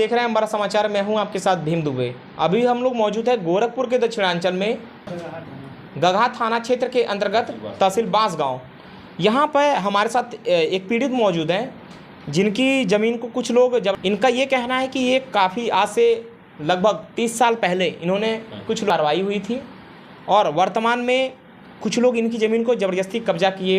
देख रहे हैं हमारा समाचार। मैं हूं आपके साथ भीम दुबे। अभी हम लोग मौजूद है गोरखपुर के दक्षिणांचल में गगहा थाना क्षेत्र के अंतर्गत तहसील बांसगांव। यहाँ पर हमारे साथ एक पीड़ित मौजूद हैं जिनकी ज़मीन को कुछ लोग, जब इनका ये कहना है कि ये काफ़ी आज से लगभग 30 साल पहले इन्होंने कुछ कार्रवाई हुई थी और वर्तमान में कुछ लोग इनकी ज़मीन को ज़बरदस्ती कब्जा किए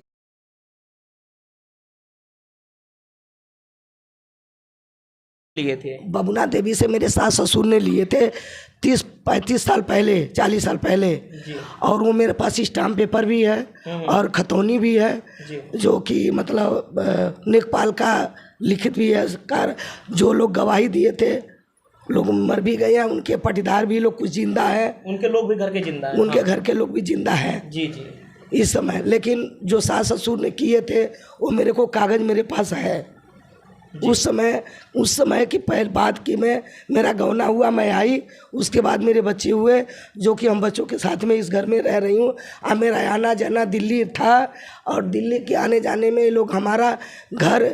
लिए थे। बबुना देवी से मेरे सास ससुर ने लिए थे 30-35 साल पहले, 40 साल पहले। और वो मेरे पास स्टाम्प पेपर भी है और खतौनी भी है, जो कि मतलब लेखपाल का लिखित भी है। जो लोग गवाही दिए थे लोग मर भी गए हैं, उनके पटीदार भी लोग कुछ जिंदा है, उनके लोग भी घर के जिंदा हैं। उनके घर के लोग भी जिंदा हैं जी जी इस समय। लेकिन जो सास ससुर ने किए थे वो मेरे को कागज़ मेरे पास है। उस समय की पहले बात की, मैं मेरा गौना हुआ, मैं आई, उसके बाद मेरे बच्चे हुए, जो कि हम बच्चों के साथ में इस घर में रह रही हूँ। अब मेरा आना जाना दिल्ली था और दिल्ली के आने जाने में ये लोग हमारा घर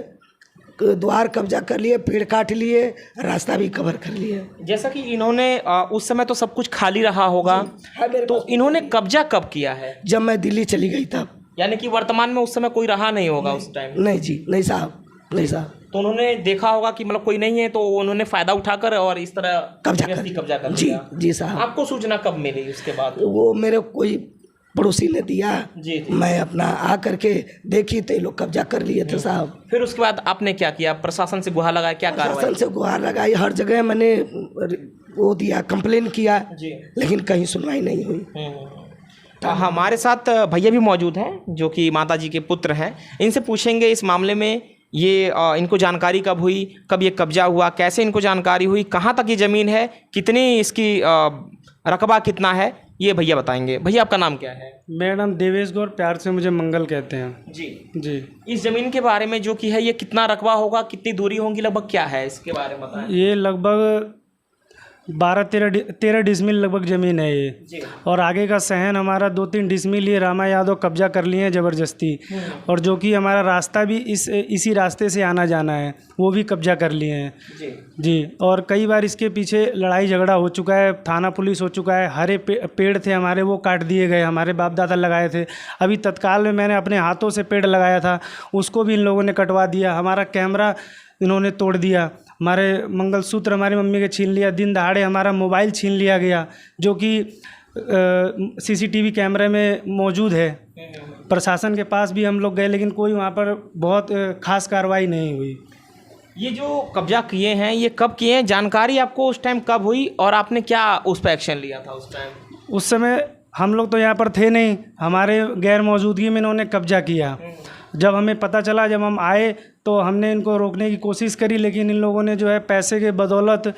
द्वार कब्जा कर लिए, पेड़ काट लिए, रास्ता भी कवर कर लिए। जैसा कि इन्होंने उस समय तो सब कुछ खाली रहा होगा, तो इन्होंने कब्जा कब किया है? जब मैं दिल्ली चली गई तब। यानी कि वर्तमान में उस समय कोई रहा नहीं होगा उस टाइम? नहीं जी, नहीं साहब, नहीं साहब। तो उन्होंने देखा होगा कि मतलब कोई नहीं है, तो उन्होंने फायदा उठाकर और इस तरह कब्जा कर जी लिया। जी साहब। आपको सूचना कब मिली उसके बाद? वो मेरे कोई पड़ोसी ने दिया जी। मैं अपना आ करके देखी तो ये लोग कब्जा कर लिए थे साहब। फिर उसके बाद आपने क्या किया? प्रशासन से गुहार लगाया? क्या कार्रवाई? प्रशासन से गुहार लगाई, हर जगह मैंने वो दिया, कंप्लेन किया जी, लेकिन कहीं सुनवाई नहीं हुई। तो हमारे साथ भैया भी मौजूद हैं जो कि माता जी के पुत्र हैं। इनसे पूछेंगे इस मामले में ये इनको जानकारी कब हुई, कब ये कब्जा हुआ, कैसे इनको जानकारी हुई, कहाँ तक ये ज़मीन है, कितनी इसकी रकबा कितना है, ये भैया बताएंगे। भैया आपका नाम क्या है? मेरा नाम देवेश गौर, प्यार से मुझे मंगल कहते हैं। जी जी। इस ज़मीन के बारे में जो कि है, ये कितना रकबा होगा, कितनी दूरी होगी, लगभग क्या है इसके बारे में बताएं। ये लगभग 12-13 डिसमिल लगभग ज़मीन है ये जी। और आगे का सहन हमारा 2-3 डिसमिल ये रामा यादव कब्जा कर लिए हैं ज़बरदस्ती। और जो कि हमारा रास्ता भी इसी रास्ते से आना जाना है, वो भी कब्जा कर लिए हैं जी। और कई बार इसके पीछे लड़ाई झगड़ा हो चुका है, थाना पुलिस हो चुका है। हरे पेड़ थे हमारे, वो काट दिए गए, हमारे बाप दादा लगाए थे। अभी तत्काल में मैंने अपने हाथों से पेड़ लगाया था, उसको भी इन लोगों ने कटवा दिया। हमारा कैमरा इन्होंने तोड़ दिया, हमारे मंगलसूत्र हमारी मम्मी के छीन लिया, दिन दहाड़े हमारा मोबाइल छीन लिया गया, जो कि सीसीटीवी कैमरे में मौजूद है। प्रशासन के पास भी हम लोग गए, लेकिन कोई वहाँ पर बहुत खास कार्रवाई नहीं हुई। ये जो कब्जा किए हैं, ये कब किए हैं? जानकारी आपको उस टाइम कब हुई और आपने क्या उस पर एक्शन लिया था उस टाइम? उस समय हम लोग तो यहाँ पर थे नहीं, हमारे गैर मौजूदगी में इन्होंने कब्जा किया। जब हमें पता चला, जब हम आए, तो हमने इनको रोकने की कोशिश करी, लेकिन इन लोगों ने जो है पैसे के बदौलत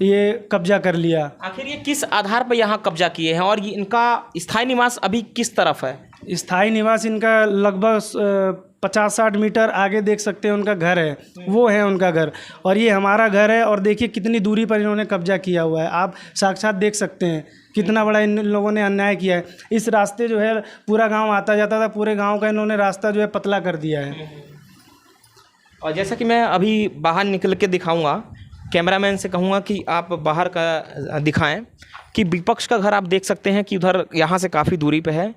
ये कब्जा कर लिया। आखिर ये किस आधार पर यहाँ कब्जा किए हैं और ये इनका स्थायी निवास अभी किस तरफ है? स्थायी निवास इनका लगभग 50-60 मीटर आगे देख सकते हैं उनका घर है, वो है उनका घर, और ये हमारा घर है। और देखिए कितनी दूरी पर इन्होंने कब्जा किया हुआ है, आप साक्षात देख सकते हैं कितना बड़ा इन लोगों ने अन्याय किया है। इस रास्ते जो है पूरा गांव आता जाता था, पूरे गांव का इन्होंने रास्ता जो है पतला कर दिया है। और जैसा कि मैं अभी बाहर निकल के दिखाऊंगा, कैमरामैन से कहूँगा कि आप बाहर का दिखाएं कि विपक्ष का घर आप देख सकते हैं कि उधर यहाँ से काफ़ी दूरी पे है।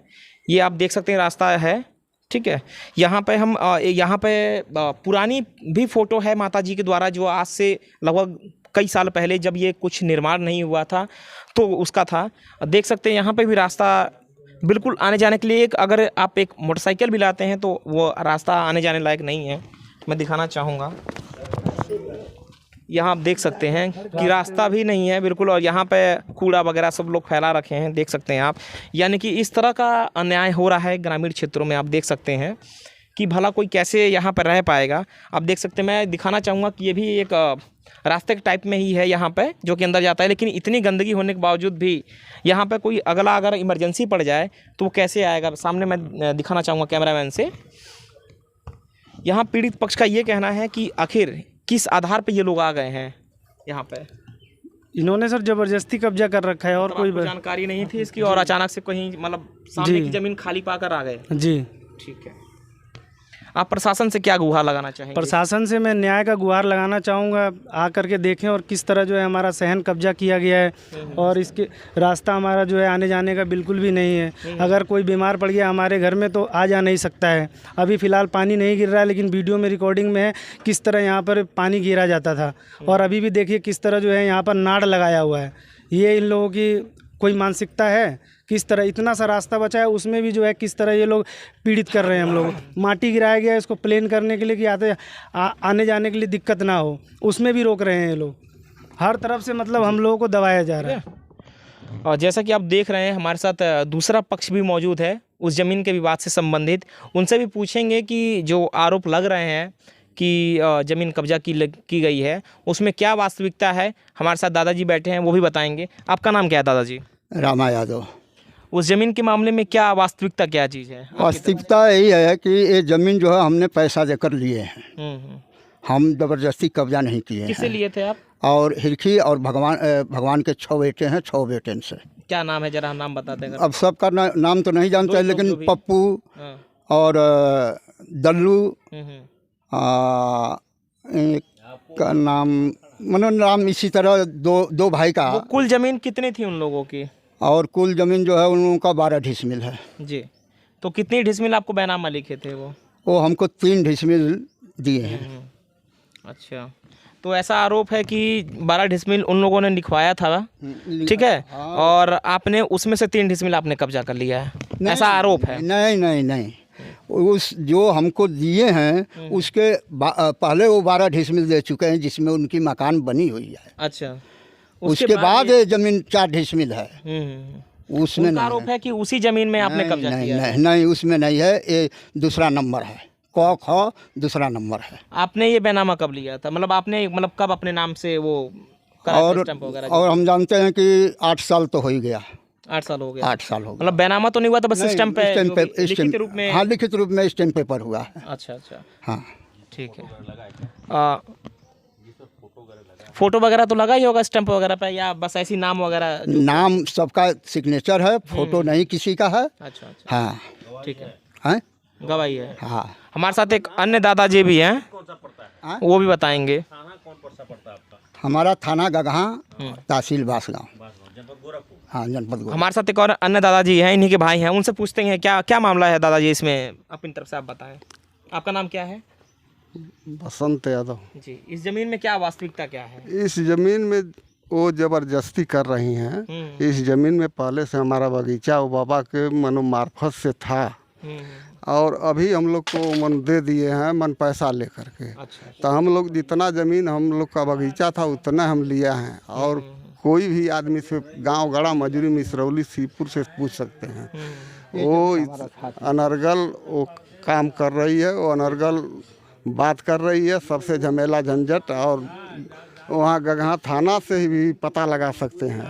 ये आप देख सकते हैं रास्ता है, ठीक है। यहाँ पे हम यहाँ पे पुरानी भी फ़ोटो है माता जी के द्वारा, जो आज से लगभग कई साल पहले, जब ये कुछ निर्माण नहीं हुआ था तो उसका था। देख सकते हैं यहाँ पे भी रास्ता बिल्कुल आने जाने के लिए, अगर आप एक मोटरसाइकिल भी लाते हैं तो वो रास्ता आने जाने लायक नहीं है। मैं दिखाना चाहूँगा, यहाँ आप देख सकते हैं कि रास्ता भी नहीं है बिल्कुल, और यहाँ पे कूड़ा वगैरह सब लोग फैला रखे हैं, देख सकते हैं आप। यानी कि इस तरह का अन्याय हो रहा है ग्रामीण क्षेत्रों में। आप देख सकते हैं कि भला कोई कैसे यहाँ पर रह पाएगा। आप देख सकते हैं, मैं दिखाना चाहूँगा कि ये भी एक रास्ते के टाइप में ही है यहाँ पे, जो कि अंदर जाता है। लेकिन इतनी गंदगी होने के बावजूद भी यहाँ पे कोई अगला अगर इमरजेंसी पड़ जाए तो वो कैसे आएगा? सामने मैं दिखाना चाहूँगा कैमरामैन से। यहाँ पीड़ित पक्ष का ये कहना है कि आखिर किस आधार पे ये लोग आ गए हैं यहाँ पे। इन्होंने सर ज़बरदस्ती कब्जा कर रखा है और कोई जानकारी नहीं थी इसकी, और अचानक से कहीं मतलब सामने की ज़मीन खाली पाकर आ गए? जी, ठीक है। आप प्रशासन से क्या गुहार लगाना चाहेंगे? प्रशासन से मैं न्याय का गुहार लगाना चाहूँगा, आ करके देखें और किस तरह जो है हमारा सहन कब्जा किया गया है और इसके रास्ता हमारा जो है आने जाने का बिल्कुल भी नहीं है। अगर कोई बीमार पड़ गया हमारे घर में तो आ जा नहीं सकता है। अभी फ़िलहाल पानी नहीं गिर रहा है, लेकिन वीडियो में रिकॉर्डिंग में है किस तरह यहाँ पर पानी गिरा जाता था। और अभी भी देखिए किस तरह जो है यहाँ पर नाड़ लगाया हुआ है। ये इन लोगों की कोई मानसिकता है? किस तरह इतना सा रास्ता बचा है उसमें भी जो है किस तरह ये लोग पीड़ित कर रहे हैं हम लोग। माटी गिराया गया है इसको प्लेन करने के लिए कि आने जाने के लिए दिक्कत ना हो, उसमें भी रोक रहे हैं ये लोग। हर तरफ से मतलब हम लोगों को दबाया जा रहा है। और जैसा कि आप देख रहे हैं हमारे साथ दूसरा पक्ष भी मौजूद है उस ज़मीन के विवाद से संबंधित। उनसे भी पूछेंगे कि जो आरोप लग रहे हैं कि ज़मीन कब्जा की गई है उसमें क्या वास्तविकता है। हमारे साथ दादाजी बैठे हैं, वो भी बताएंगे। आपका नाम क्या है दादाजी? रामा यादव। उस ज़मीन के मामले में क्या वास्तविकता, क्या चीज़ है? वास्तविकता यही है कि ये ज़मीन जो है हमने पैसा देकर लिए हैं। हम ज़बरदस्ती कब्जा नहीं किए किससे हैं। लिए थे आप? और हिरखी और भगवान के 6 बेटे हैं, 6 बेटे से। क्या नाम है, जरा नाम बता देंगे। अब सबका नाम तो नहीं जानते, लेकिन पप्पू और दल्लू, एक का नाम नाम इसी तरह दो भाई का। वो कुल ज़मीन कितनी थी उन लोगों की? और कुल ज़मीन जो है उन लोगों का 12 डिसमिल है जी। तो कितनी डिसमिल आपको बैनामा लिखे थे वो? हमको 3 डिसमिल दिए हैं। अच्छा, तो ऐसा आरोप है कि 12 डिसमिल उन लोगों ने लिखवाया था, ठीक है, और आपने उसमें से 3 डिसमिल आपने कब्जा कर लिया है, ऐसा आरोप है? नहीं, उस जो हमको दिए हैं उसके पहले वो 12 डिसमिल दे चुके हैं जिसमें उनकी मकान बनी हुई है। अच्छा, उसके बाद ये जमीन 4 डिसमिल है। उसमें उनका आरोप है कि उसी जमीन में आपने कब्जा किया है। नहीं, उसमें नहीं है, ये दूसरा नंबर है, क दूसरा नंबर है। आपने ये बैनामा कब लिया था? मतलब आपने कब अपने नाम से वो और हम जानते हैं कि 8 साल तो हो ही गया। 8 साल हो गया? 8 साल हो गया। मतलब बैनामा तो नहीं हुआ था, बस स्टैम्प पे लिखित रूप में? हाँ, लिखित रूप में स्टैम्प पेपर हुआ है। अच्छा, हाँ, ठीक है। फोटो वगैरह तो लगा ही होगा स्टैम्प वगैरह पे, या बस ऐसी नाम वगैरह? नाम सबका सिग्नेचर है, फोटो नहीं किसी का है। अच्छा, हाँ, ठीक है, हैं गवाही है। हाँ। हमारे साथ एक अन्य दादाजी भी हैं, वो भी बताएंगे। हमारा थाना गगहा, तहसील बांसगांव, हाँ, जनपद गोरखपुर। हमारे साथ एक और अन्य दादाजी हैं, इन्हीं के भाई हैं, उनसे पूछते हैं क्या मामला है दादाजी इसमें, अपनी तरफ से आप बताएं। आपका नाम क्या है? बसंत यादव जी। इस जमीन में क्या वास्तविकता क्या है? इस जमीन में वो जबरदस्ती कर रही हैं। इस जमीन में पहले से हमारा बगीचा वो बाबा के मनो मार्फत से था, और अभी हम लोग को मन दे दिए हैं, मन पैसा ले करके। अच्छा। तो हम लोग जितना ज़मीन हम लोग का बगीचा था उतना हम लिया है। और कोई भी आदमी से गांव गड़ा मजूरी मिसरौली सीपुर से पूछ सकते हैं। वो अनर्गल वो काम कर रही है, वो अनर्गल बात कर रही है, सबसे झमेला झंझट। और वहाँ गगहा थाना से ही भी पता लगा सकते हैं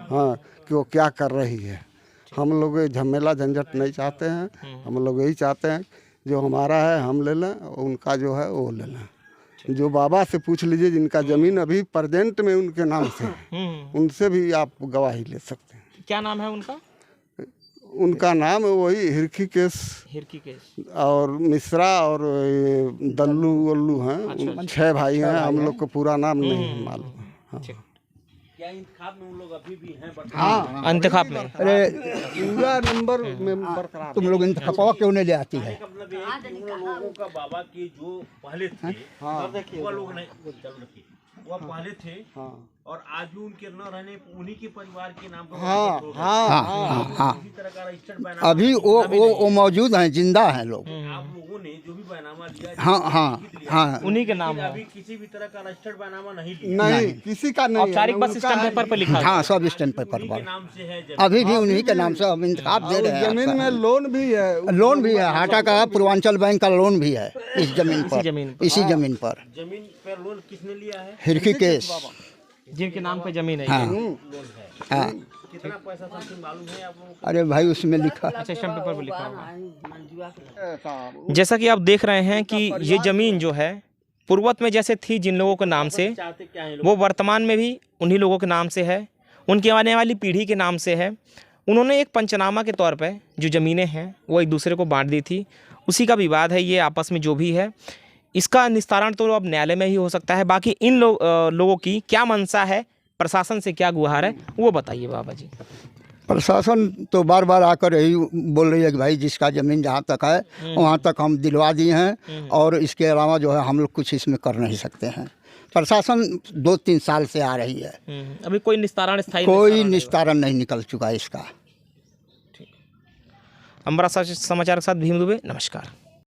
हाँ कि वो क्या कर रही है। हम लोग ये झमेला झंझट नहीं चाहते हैं। हम लोग यही चाहते हैं जो हमारा है हम ले लें, उनका जो है वो ले लें। जो बाबा से पूछ लीजिए जिनका ज़मीन अभी प्रेजेंट में उनके नाम से है, उनसे भी आप गवाही ले सकते हैं। क्या नाम है उनका? उनका नाम वही हिरकी केस और मिश्रा और दल्लू वल्लू हैं। अच्छा। 6 भाई हैं। हम लोग को पूरा नाम नहीं मालूम। हाँ। क्या इंतखाब में उन लोग अभी भी हैं? हाँ, इंतखाब में? अरे पूरा नंबर में बरकरार। तुम लोग इंतखाब क्यों नहीं ले आती है? मतलब ये है कि उन लोगों का बाबा के जो पहले थे, वो लोग नहीं, चलो रखिए, वो पहले थे और आज भी उनके न रहने उन्हीं के परिवार के नाम पर हाँ, इसी तरह का रजिस्टर्ड बैनामा अभी वो मौजूद हैं, जिंदा हैं लोग। आप लोगों ने जो भी बैनामा लिया, हाँ, उन्हीं के नाम है। अभी किसी भी तरह का रजिस्टर्ड बैनामा नहीं लिया, नहीं किसी का नहीं। औपचारिक बस स्टैम्प पेपर पे लिखा है। हाँ, सब स्टैम्प पेपर पर नाम से है अभी भी उन्हीं के नाम से हम इंतखाब दे रहे हैं। जमीन में लोन भी है। लोन भी है, हाटा का पूर्वांचल बैंक का लोन भी है इस जमीन पर, इसी जमीन पर। जमीन पर लोन किसने लिया है? हिरकी केस, जिनके नाम पे जमीन है। हाँ, हाँ। कितना पैसा समथिंग मालूम है आप लोगों को? अरे भाई उसमें लिखा। अच्छा, स्टैम्प पेपर पे लिखा होगा। जैसा कि आप देख रहे हैं कि ये जमीन जो है पूर्वत में जैसे थी जिन लोगों के नाम से, चाहते क्या है? वो वर्तमान में भी उन्हीं लोगों के नाम से है, उनकी आने वाली पीढ़ी के नाम से है। उन्होंने एक पंचनामा के तौर पे जो ज़मीनें हैं वो एक दूसरे को बांट दी थी। उसी का विवाद है ये आपस में जो भी है। इसका निस्तारण तो अब न्यायालय में ही हो सकता है। बाकी इन लोगों की क्या मंशा है, प्रशासन से क्या गुहार है, वो बताइए बाबा जी। प्रशासन तो बार बार आकर यही बोल रही है कि भाई जिसका ज़मीन जहाँ तक है वहाँ तक हम दिलवा दिए हैं और इसके अलावा जो है हम लोग कुछ इसमें कर नहीं सकते हैं। प्रशासन 2-3 साल से आ रही है, अभी कोई निस्तारण स्थायी कोई निस्तारण नहीं निकल चुका इसका। अमृतसर समाचार के साथ भीम दुबे, नमस्कार।